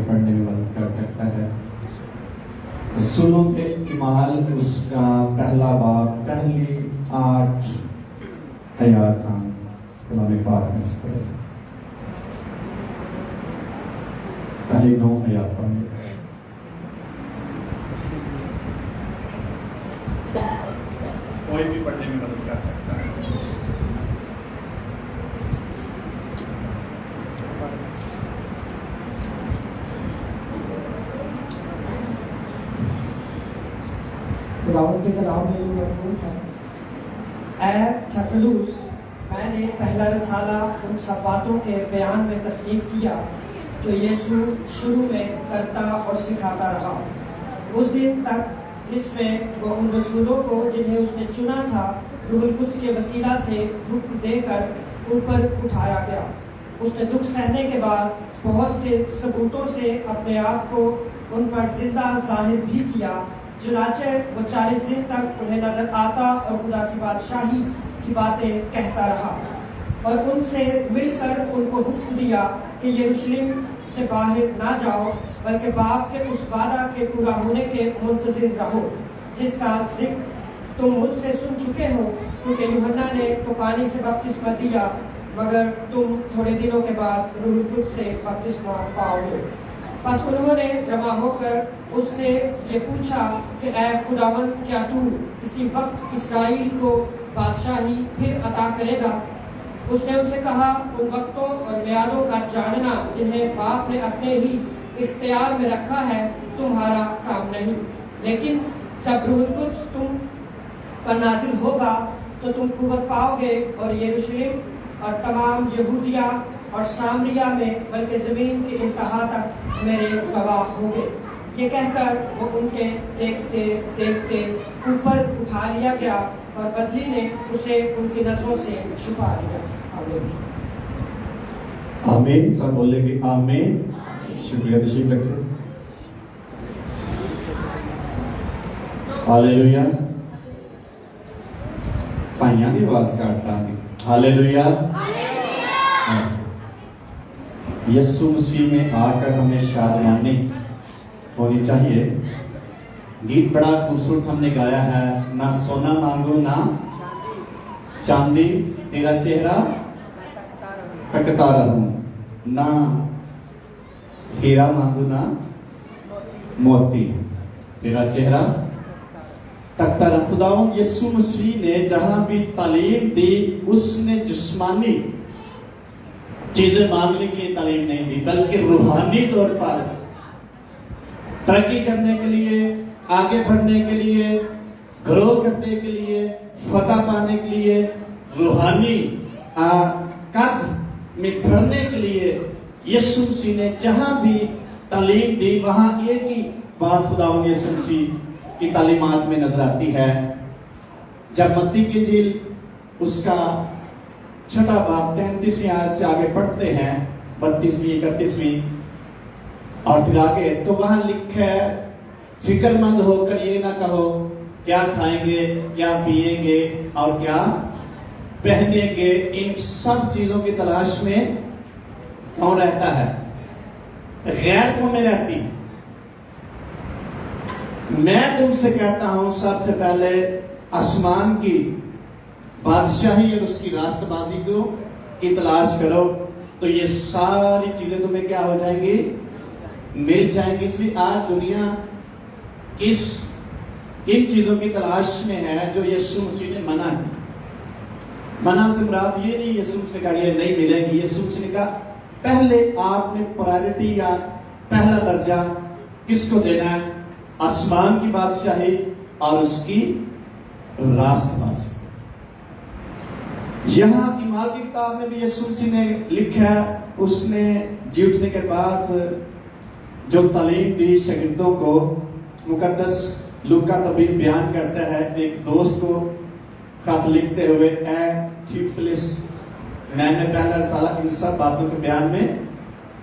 پڑھنے میں مدد کر سکتا ہے؟ رسولوں کے اعمال اس کا پہلا باب پہلی 8 آیات ہم کلام پاک میں سے پڑھیں، پہلی 9 آیات پڑھیں۔ کوئی بھی پڑھنے میں مدد کر سکتا ہے۔ خداوند کے کلام میں جو مضمون ہے، اے تھیوفلوس، میں نے پہلا رسالہ ان سب باتوں کے بیان میں تصنیف کیا جو یسوع شروع میں کرتا اور سکھاتا رہا، اس دن تک جس میں وہ ان رسولوں کو جنہیں اس نے چنا تھا روح القدس کے وسیلہ سے حکم دے کر اوپر اٹھایا گیا۔ اس نے دکھ سہنے کے بعد بہت سے ثبوتوں سے اپنے آپ کو ان پر زندہ ظاہر بھی کیا، چنانچہ وہ 40 دن تک انہیں نظر آتا اور خدا کی بادشاہی کی باتیں کہتا رہا، اور ان سے مل کر ان کو حکم دیا کہ یروشلم سے باہر نہ جاؤ، بلکہ باپ کے اس وعدہ کے پورا ہونے کے منتظر رہو جس کا ذکر تم مجھ سے سن چکے ہو، کیونکہ یوحنا نے تو پانی سے بپتسمہ دیا، مگر تم تھوڑے دنوں کے بعد روح القدس سے بپتسمہ پاؤ گے۔ پس انہوں نے جمع ہو کر اس سے یہ پوچھا کہ اے خداوند، کیا تو اسی وقت اسرائیل کو بادشاہی پھر عطا کرے گا؟ اس نے ان سے کہا، ان وقتوں اور میعادوں کا جاننا جنہیں باپ نے اپنے ہی اختیار میں رکھا ہے تمہارا کام نہیں، لیکن جب روح القدس تم پر نازل ہوگا تو تم قوت پاؤ گے، اور یروشلم اور تمام یہودیہ اور سامریہ میں بلکہ زمین کے انتہا تک میرے گواہ ہوں گے۔ یہ کہہ کر وہ ان کے دیکھتے دیکھتے اوپر اٹھا لیا گیا، اور بدلی نے اسے ان کی نظروں سے چھپا لیا۔ آمین۔ آمین، سب بولیں گے آمین۔ شکریہ، تشریف رکھیں۔ ہاللیلویا۔ پائیاں دی آواز کاٹتا ہے۔ ہاللیلویا۔ یسوع مسیح میں آ کر ہمیں شادمانی ہونی چاہیے۔ گیت بڑا خوبصورت ہم نے گایا ہے، نہ سونا مانگو نہ چاندی، تیرا چہرہ تکتا رہوں، نہ ہیرا مانگو نہ موتی، تیرا چہرہ تکتا رہوں۔ خداوند یسوع مسیح نے جہاں بھی تعلیم دی، اس نے جسمانی چیزیں مانگنے کے لیے تعلیم نہیں دی، بلکہ روحانی طور پر ترقی کرنے کے لیے، آگے بڑھنے کے لیے، گرو کرنے کے لیے، فتح پانے کے لیے، روحانی قد میں بڑھنے کے لیے یسوع مسیح نے جہاں بھی تعلیم دی، وہاں ایک ہی بات خداوند یسوع مسیح کی تعلیمات میں نظر آتی ہے۔ جب متی کی انجیل اس کا 6 باب 33ویں آیت سے آگے پڑھتے ہیں، 32ویں 31ویں اور پھر آگے، تو وہاں لکھا ہے، فکر مند ہو کر یہ نہ کہو کیا کھائیں گے، کیا پیئیں گے اور کیا پہنیں گے۔ ان سب چیزوں کی تلاش میں کون رہتا ہے؟ غیر قومیں رہتی ہیں۔ میں تم سے کہتا ہوں، سب سے پہلے آسمان کی بادشاہی اور اس کی راست بازی کی تلاش کرو، تو یہ ساری چیزیں تمہیں کیا ہو جائیں گی؟ مل جائیں گی۔ اس لیے آج دنیا کن چیزوں کی تلاش میں ہے جو یسوع مسیح نے منع ہے؟ منع سے مراد یہ نہیں یسوع سے کہا یہ نہیں ملے گی۔ یسوع مسیح نے کہا پہلے آپ نے پرائرٹی یا پہلا درجہ کس کو دینا ہے؟ آسمان کی بادشاہی اور اس کی راست بازی۔ یہاں اعمال کی کتاب میں بھی یسوع مسیح نے لکھا ہے، اس نے جی اٹھنے کے بعد جو تعلیم دی شاگردوں کو، مقدس لوکا طبی بیان کرتا ہے، ایک دوست کو خط لکھتے ہوئے، اے تھیوفلس، میں نے پہلا رسالہ ان سب باتوں کے بیان میں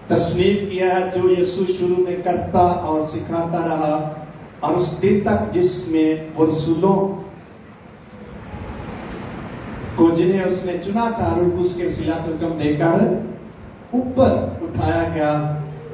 تصنیف کیا ہے جو یسوع شروع میں کرتا اور سکھاتا رہا، اور اس دن تک جس میں وہ رسولوں کو جنہیں اس نے چنا تھا روح القدس کے وسیلہ سے حکم دے کر اوپر اٹھایا گیا،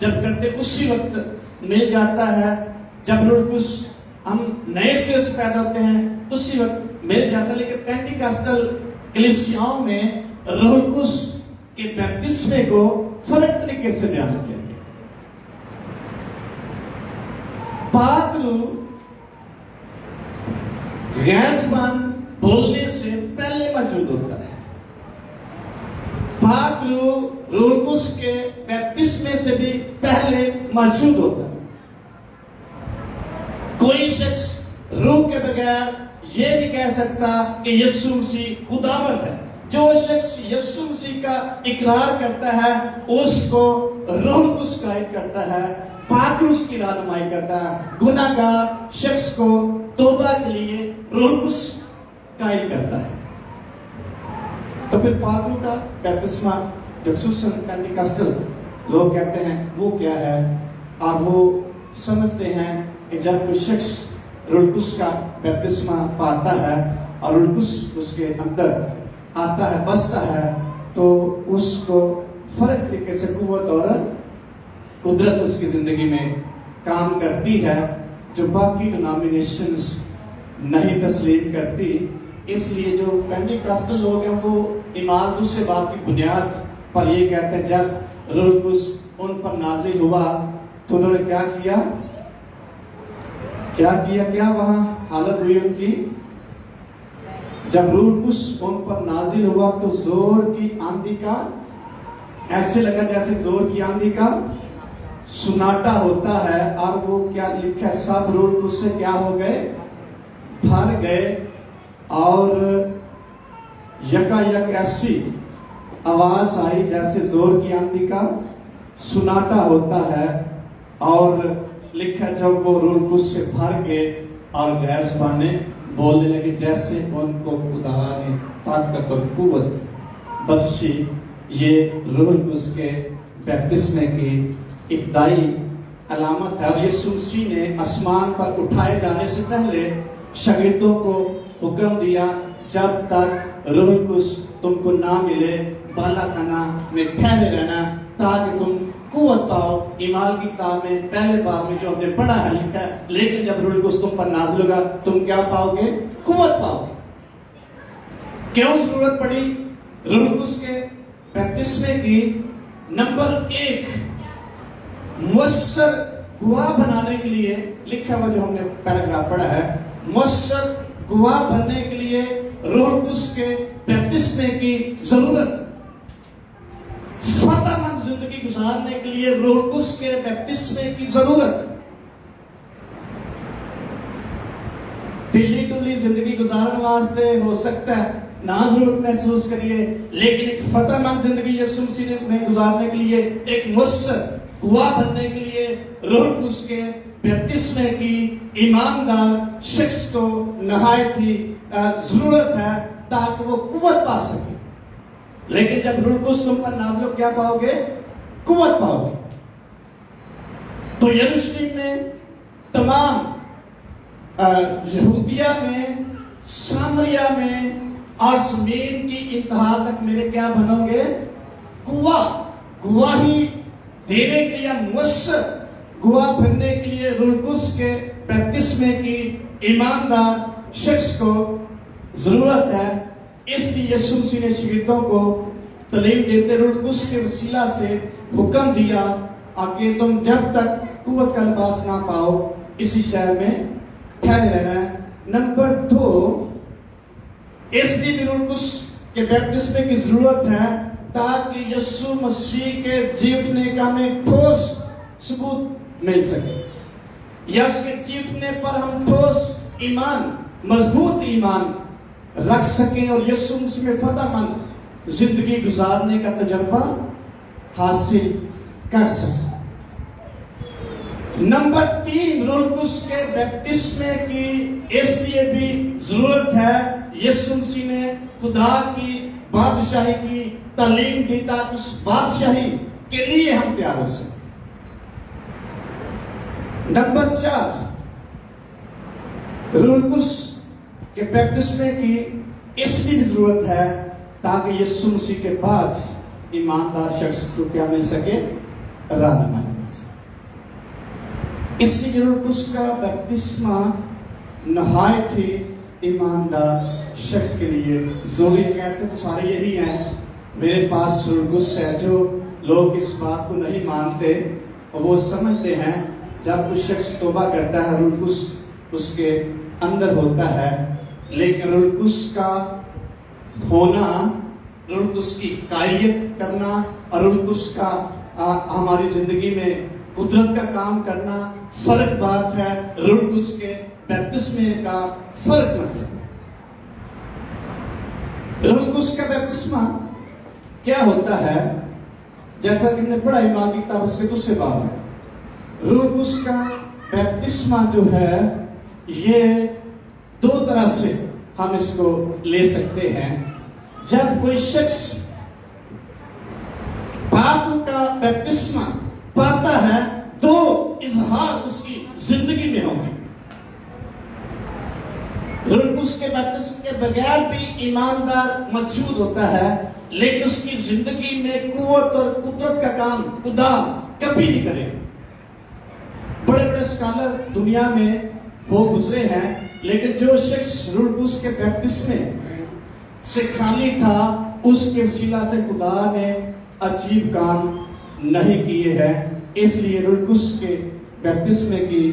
جب کرتے اسی وقت مل جاتا ہے. جب روح القدس ہم نئے سے پیدا ہوتے ہیں اسی وقت مل جاتا ہے. لیکن پینٹیکاسٹل کلیسیاؤں میں روح القدس کے بپتسمے کو فرق طریقے سے بیان کیا گیا. پاک روح غیر زبان بولنے سے پہلے موجود ہوتا ہے. پاک روح روح القدس کے بپتسمے سے بھی پہلے موجود ہوتا ہے. کوئی شخص روح کے بغیر یہ نہیں کہہ سکتا کہ یسوع مسیح خداوند ہے. جو شخص یسوع مسیح کا اقرار کرتا ہے اس کو روح القدس قائل کرتا ہے, پاک روح کی رہنمائی کرتا ہے. گناہ گار شخص کو توبہ کے لیے روح القدس قائل کرتا ہے. تو پھر پاک روح کا بپتسمہ جو خصوصاً پینٹیکاسٹل لوگ کہتے ہیں وہ کیا ہے, اور وہ سمجھتے ہیں کہ جب کوئی شخص روح القدس کا بپتسمہ پاتا ہے اور روح القدس اس کے اندر آتا ہے, بستا ہے, تو اس کو فرق طریقے سے قوت اور قدرت اس کی زندگی میں کام کرتی ہے جو باقی ڈینامینیشنز نہیں تسلیم کرتی. اس لیے جو پینٹیکاسٹل لوگ ہیں وہ ایمان دوسرے بات کی بنیاد پر یہ کہتے ہیں جب روح القدس ان پر نازل ہوا تو انہوں نے کیا کیا کیا وہاں حالت ہوئی ان کی. جب روح القدس ان پر نازل ہوا تو زور کی آندھی کا ایسے لگا جیسے زور کی آندھی کا سناٹا ہوتا ہے, اور وہ کیا لکھا ہے, سب روح القدس سے کیا ہو گئے, بھر گئے, اور یکا یک ایسی آواز آئی جیسے زور کی آندھی کا سناٹا ہوتا ہے. اور لکھا جب وہ روح القدس سے بھر گئے اور غیر زبانیں بولنے لگے جیسے ان کو خدا نے طاقت اور قوت بخشی. یہ روح القدس کے بپتسمے کی ابتدائی علامت ہے. اور یسوع مسیح نے آسمان پر اٹھائے جانے سے پہلے شاگردوں کو حکم دیا جب تک روح القدس تم کو نہ ملے بالا خانہ میں ٹھہرے رہنا تاکہ تم قوت پاؤ. ایمان کی کتاب میں پہلے باب میں جو ہم نے پڑھا ہے لکھا ہے, لیکن جب روح القدس تم پر نازل ہوگا تم کیا پاؤ گے, قوت پاؤ گے. کیوں ضرورت پڑی روح القدس کے بپتسمے کی؟ نمبر 1, مؤثر گواہ بنانے کے لیے لکھا ہوا جو ہم نے پیراگراف پڑھا ہے, مؤثر گواہ بننے کے لیے روح القدس کے بپتسمے کی ضرورت. فتح مند زندگی گزارنے کے لیے روح القدس کے بپتسمے کی ضرورت. ڈلی ڈلی زندگی گزارنے واسطے ہو سکتا ہے نہ ضرورت محسوس کریے, لیکن ایک فتح مند زندگی یسوع مسیح میں گزارنے کے لیے, ایک مؤثر گواہ بننے کے لیے روح القدس کے بپتسمے کی ایماندار شخص کو نہایت ہی ضرورت ہے تاکہ وہ قوت پا سکے. لیکن جب روح القدس تم پر نازل ہو کیا پاؤ گے, قوت پاؤ گے. تو یروشلم میں تمام یہودیہ میں, سامریہ میں اور زمین کی انتہا تک میرے کیا بنو گے, گواہی دینے کے لیے, مؤثر گواہ بننے کے لیے روح القدس کے بپتسمے کی ایماندار شخص کو ضرورت ہے. اس لیے یسوع مسیح نے شاگردوں کو تعلیم دیتے روح القدس کے وسیلہ سے حکم دیا کہ تم جب تک قوت کا لباس نہ پاؤ اسی شہر میں ٹھہرے رہنا ہے. نمبر 2, اس لیے بھی روح القدس کے بپتسمے کی ضرورت ہے تاکہ یسوع مسیح کے جی اٹھنے کا ہمیں ٹھوس ثبوت مل سکے, یا اس کے جی اٹھنے پر ہم ٹھوس ایمان, مضبوط ایمان رکھ سکیں اور یسوع مسیح میں فتح مند زندگی گزارنے کا تجربہ حاصل کر سکیں. نمبر 3, روح القدس کے بپتسمے کی اس لیے بھی ضرورت ہے, یسوع مسیح نے خدا کی بادشاہی کی تعلیم دی تاکہ اس بادشاہی کے لیے ہم تیار ہو سکیں. نمبر 4, روح القدس کہ بپتسمے کی اس کی بھی ضرورت ہے تاکہ یسوع مسیح کے بعد ایماندار شخص کو کیا مل سکے, رہنمائی. اس لیے روح کا بپتسمہ نہایت ہی ایماندار شخص کے لیے ضروری ہے. کہتے تو سارے یہی ہیں میرے پاس روح ہے. جو لوگ اس بات کو نہیں مانتے وہ سمجھتے ہیں جب کوئی شخص توبہ کرتا ہے روح اس کے اندر ہوتا ہے، لیکن روح کا ہونا، روح کی قائلیت کرنا اور روح کا ہماری زندگی میں قدرت کا کام کرنا فرق بات ہے. روح کے بپتسمے کا فرق مطلب روح کا بپتسمہ کیا ہوتا ہے؟ جیسا کہ ہم نے پڑھا ایمان کی کتاب اس کے دوسرے باب میں، روح کا بپتسمہ جو ہے یہ دو طرح سے ہم اس کو لے سکتے ہیں. جب کوئی شخص پاک کا بپتسمہ پاتا ہے تو اظہار اس کی زندگی میں ہوگی. روح کے بپتسمے کے بغیر بھی ایماندار موجود ہوتا ہے، لیکن اس کی زندگی میں قوت اور قدرت کا کام خدا کبھی نہیں کرے گا. بڑے بڑے اسکالر دنیا میں ہو گزرے ہیں، لیکن جو شخص روح کے بپتسمے سے خالی تھا اس کے وسیلہ سے خدا نے عجیب کام نہیں کیے ہیں. اس لیے روح کے بپتسمے کی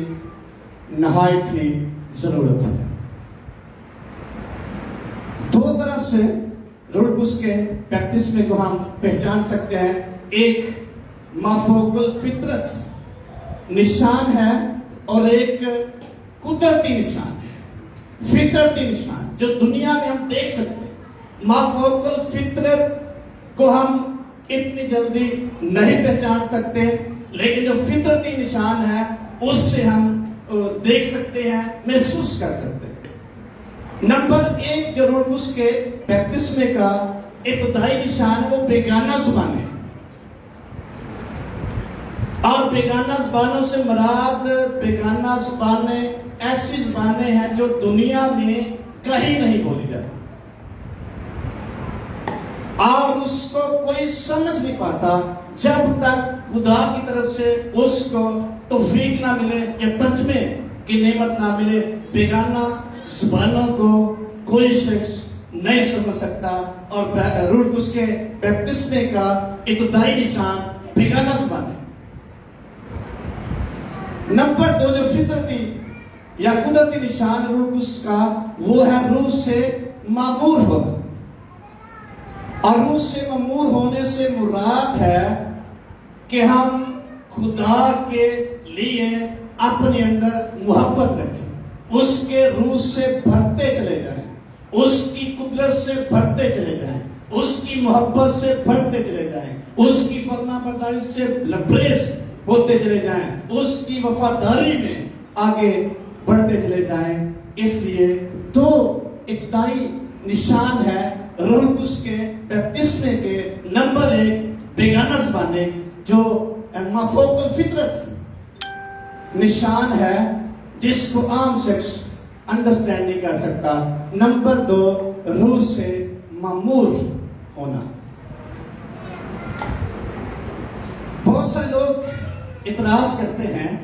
نہایت ہی ضرورت ہے. دو طرح سے روح کے بپتسمے کو ہم پہچان سکتے ہیں. ایک مافوق الفطرت نشان ہے اور ایک قدرتی نشان ہے، فطرتی نشان جو دنیا میں ہم دیکھ سکتے ہیں. مافوق الفطرت کو ہم اتنی جلدی نہیں پہچان سکتے، لیکن جو فطرتی نشان ہے اس سے ہم دیکھ سکتے ہیں، محسوس کر سکتے ہیں. نمبر ایک جو روح کے بپتسمے کا ابتدائی نشان ہے وہ بیگانہ زبانیں. اور بیگانہ زبانوں سے مراد بیگانہ زبانیں ایسی زبانیں ہیں جو دنیا میں کہیں نہیں بولی جاتی اور اس کو کوئی سمجھ نہیں پاتا جب تک خدا کی طرف سے اس کو توفیق نہ ملے یا ترجمے کی نعمت نہ ملے. بیگانہ زبانوں کو کوئی شخص نہیں سمجھ سکتا اور روح کے بپتسمے کا ابتدائی نشان بیگانہ زبانیں. نمبر دو جو فطرتی یا قدرتی نشان روح کا وہ ہے روح سے معمور ہونا. اور روح سے معمور ہونے سے مراد ہے کہ ہم خدا کے لیے اپنے اندر محبت رکھیں، اس کے روح سے بھرتے چلے جائیں، اس کی قدرت سے بھرتے چلے جائیں، اس کی محبت سے بھرتے چلے جائیں، اس کی فرما برداری سے لبریز ہوتے چلے جائیں، اس کی وفاداری میں آگے بڑھتے چلے جائیں. اس لیے دو ابتدائی نشان ہے روح کے بپتسمے کے. نمبر ایک بیگانہ زبانیں جو مافوق الفطرت نشان ہے جس کو عام شخص انڈرسٹینڈ نہیں کر سکتا. نمبر دو روح سے معمور ہونا. بہت سے لوگ اعتراض کرتے ہیں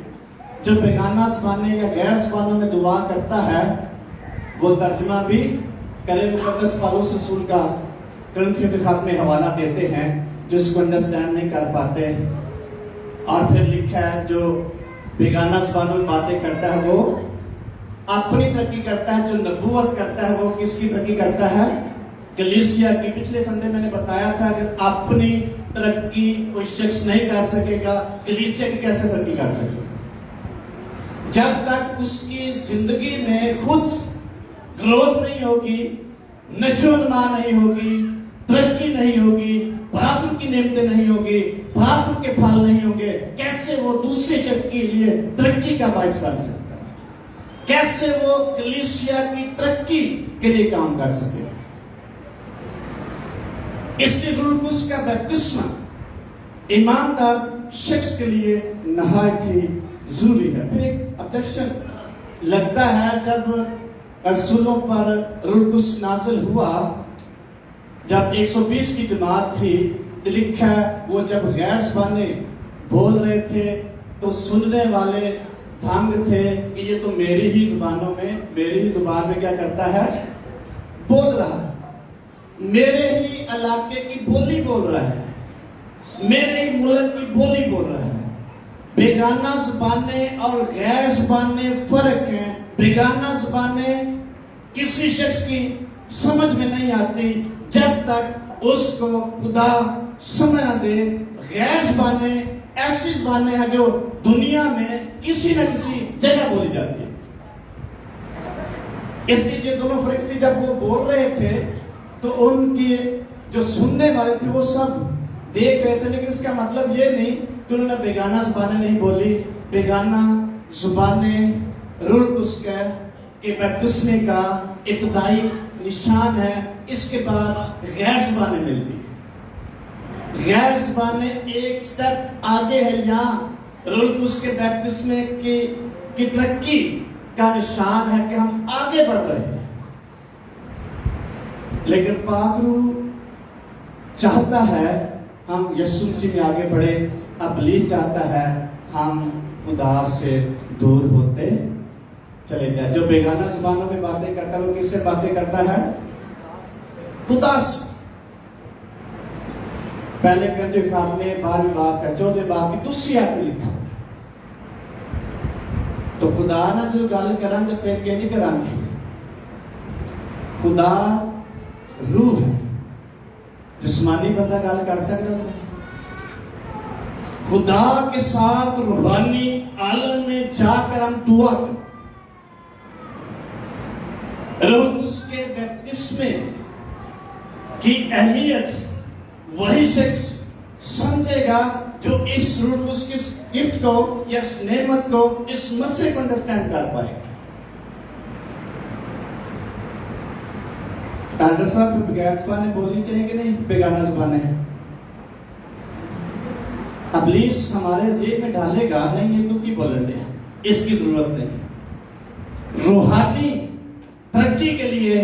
جو بیگانہ زبانیں یا غیر زبانوں میں دعا کرتا ہے وہ ترجمہ بھی کرے. مقدس پالوس رسول کا کرنتھیوں کے خط میں حوالہ دیتے ہیں جو اس کو انڈرسٹینڈ نہیں کر پاتے. اور پھر لکھا ہے جو بیگانہ زبانوں میں باتیں کرتا ہے وہ اپنی ترقی کرتا ہے، جو نبوت کرتا ہے وہ کس کی ترقی کرتا ہے؟ کلیسیا کی. پچھلے سنڈے میں نے بتایا تھا کہ اپنی ترقی کوئی شخص نہیں کر سکے گا، کلیسیا کی کیسے ترقی کر سکے گا؟ جب تک اس کی زندگی میں خود گروتھ نہیں ہوگی، نشو و نما نہیں ہوگی، ترقی نہیں ہوگی، برابر کی نعمتیں نہیں ہوگی، برابر کے پھل نہیں ہوں گے، کیسے وہ دوسرے شخص کے لیے ترقی کا باعث بن سکتا ہے؟ کیسے وہ کلیسیا کی ترقی کے لیے کام کر سکے؟ اس لیے روح کا بپتسمہ ایماندار شخص کے لیے نہایت ہی ضروری ہے. پھر ایک آبجیکشن لگتا ہے جب رسولوں پر روح نازل ہوا، جب 120 کی جماعت تھی، لکھا ہے وہ جب غیر زبانیں بول رہے تھے تو سننے والے دھنگ تھے کہ یہ تو میری ہی زبان میں کیا کرتا ہے؟ بول رہا ہے، میرے ہی علاقے کی بولی بول رہا ہے، میرے ہی ملک کی بولی بول رہا ہے۔ بیگانہ زبانیں اور غیر زبانیں فرق ہیں۔ بیگانہ زبانیں کسی شخص کی سمجھ میں نہیں آتی جب تک اس کو خدا سمجھ نہ دے۔ غیر زبانیں ایسی زبانیں ہیں جو دنیا میں کسی نہ کسی جگہ بولی جاتی ہے۔ اس لیے جو دونوں فرشتے جب وہ بول رہے تھے تو ان کی جو سننے والے تھے وہ سب دیکھ رہے تھے، لیکن اس کا مطلب یہ نہیں کہ انہوں نے بیگانہ زبانیں نہیں بولی۔ بیگانہ زبانیں روح القدس کے بپتسمے کا ابتدائی نشان ہے۔ اس کے بعد غیر زبانیں ملتی ہیں۔ غیر زبانیں ایک سٹیپ آگے ہے، یہاں روح القدس کے بپتسمے کی ترقی کا نشان ہے کہ ہم آگے بڑھ رہے ہیں۔ لیکن پاک روح چاہتا ہے ہم یسوع مسیح میں آگے بڑھے، ابلیس چاہتا ہے ہم خدا سے دور ہوتے چلے جائیں۔ جو بیگانہ زبانوں میں باتیں کرتا ہے وہ کس سے باتیں کرتا ہے؟ خدا سے۔ پہلے کرنٹی خط میں 12ویں باب کا 14ویں باب کی دوسری آیت میں لکھا ہے تو خدا نہ جو گل کران تو پھر کہ نہیں کران گے۔ خدا روح ہے، جسمانی بندہ گل کر سکتا ہے؟ خدا کے ساتھ روحانی عالم میں جا کر ہم دعا کریں۔ روح القدس کے بپتسمے کی اہمیت وہی شخص سمجھے گا جو اس روح القدس کی گفٹ کو، اس نعمت کو، اس مسئلے کو انڈرسٹینڈ کر پائے گا۔ ڈاکٹر صاحب بغیر زبانیں بولنی چاہیے کہ نہیں؟ بیگانہ زبانیں ابلیس ہمارے ذہن میں ڈالے گا نہیں یہ تو کی بولن دے، اس کی ضرورت نہیں۔ روحانی ترقی کے لیے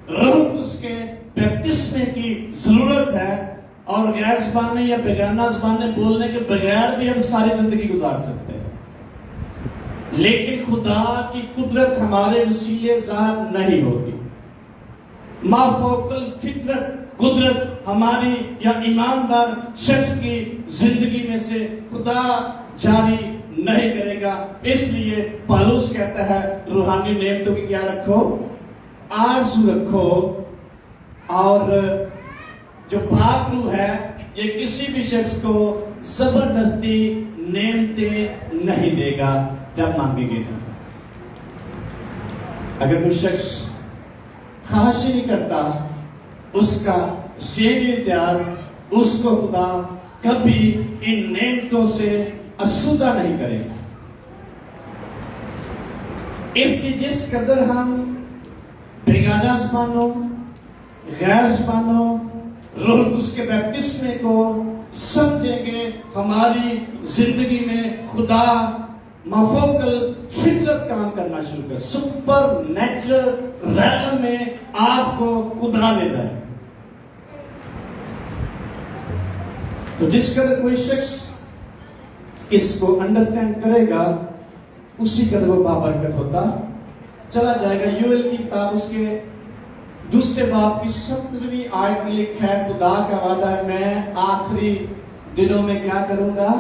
روح القدس کے بپتسمے کی ضرورت ہے، اور غیر زبانیں یا بیگانہ زبانیں بولنے کے بغیر بھی ہم ساری زندگی گزار سکتے ہیں، لیکن خدا کی قدرت ہمارے وسیلے ظاہر نہیں ہوگی۔ ما فوق الفطرت قدرت ہماری یا ایماندار شخص کی زندگی میں سے خدا جاری نہیں کرے گا۔ اس لیے پالوس کہتا ہے روحانی نعمتوں کی کیا رکھو؟ آرزو رکھو، اور جو پاک روح ہے یہ کسی بھی شخص کو زبردستی نعمتیں نہیں دے گا جب مانگیں گے۔ اگر کوئی شخص خواہش ہی نہیں کرتا، اس کا ذہنی اختیار، اس کو خدا کبھی ان نعمتوں سے آسودہ نہیں کرے گا۔ اس کی جس قدر ہم بیگانہ زبانوں، غیر زبانوں، روح القدس کے بپتسمے کو سمجھیں گے، ہماری زندگی میں خدا مافوق الفطرت کام کرنا شروع کر، سپر نیچرل ریلم میں آپ کو خدا لے جائے۔ تو جس قدر کوئی شخص اس کو انڈرسٹینڈ کرے گا اسی قدر وہ بابرکت ہوتا چلا جائے گا۔ یوئیل کی کتاب اس کے دوسرے باب کی 17ویں آیت میں لکھا ہے، خدا کا وعدہ ہے میں آخری دنوں میں کیا کروں گا؟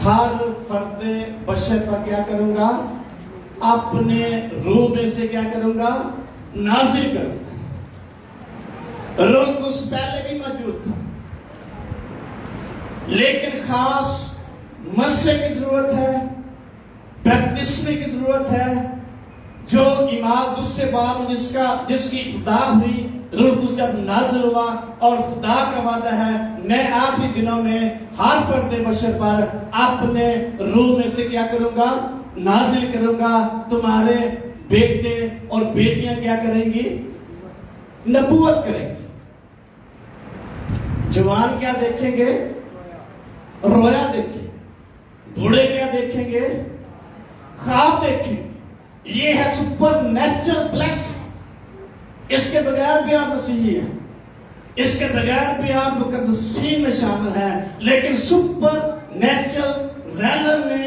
ہر فرد بشر پر کیا کروں گا؟ اپنے روح میں سے کیا کروں گا؟ نازل کروں گا۔ روح القدس پہلے بھی موجود تھا، لیکن خاص مسے کی ضرورت ہے، بیپتسمے کی ضرورت ہے، جو ایمان دوسرے باب جس کی ابتدا ہوئی، روح القدس جب نازل ہوا، اور خدا کا وعدہ ہے میں آخری دنوں میں ہر فرد بشر پر اپنے روح میں سے کیا کروں گا؟ نازل کروں گا۔ تمہارے بیٹے اور بیٹیاں کیا کریں گی؟ نبوت کریں گی۔ جوان کیا دیکھیں گے؟ رویا دیکھیں گے۔ بوڑھے کیا دیکھیں گے؟ خواب دیکھیں گے۔ یہ ہے سپر نیچرل بلیسنگ۔ اس کے بغیر بھی آپ مسیحی ہیں، اس کے بغیر بھی آپ مقدسین میں شامل ہیں، لیکن سپر نیچرل ریلم میں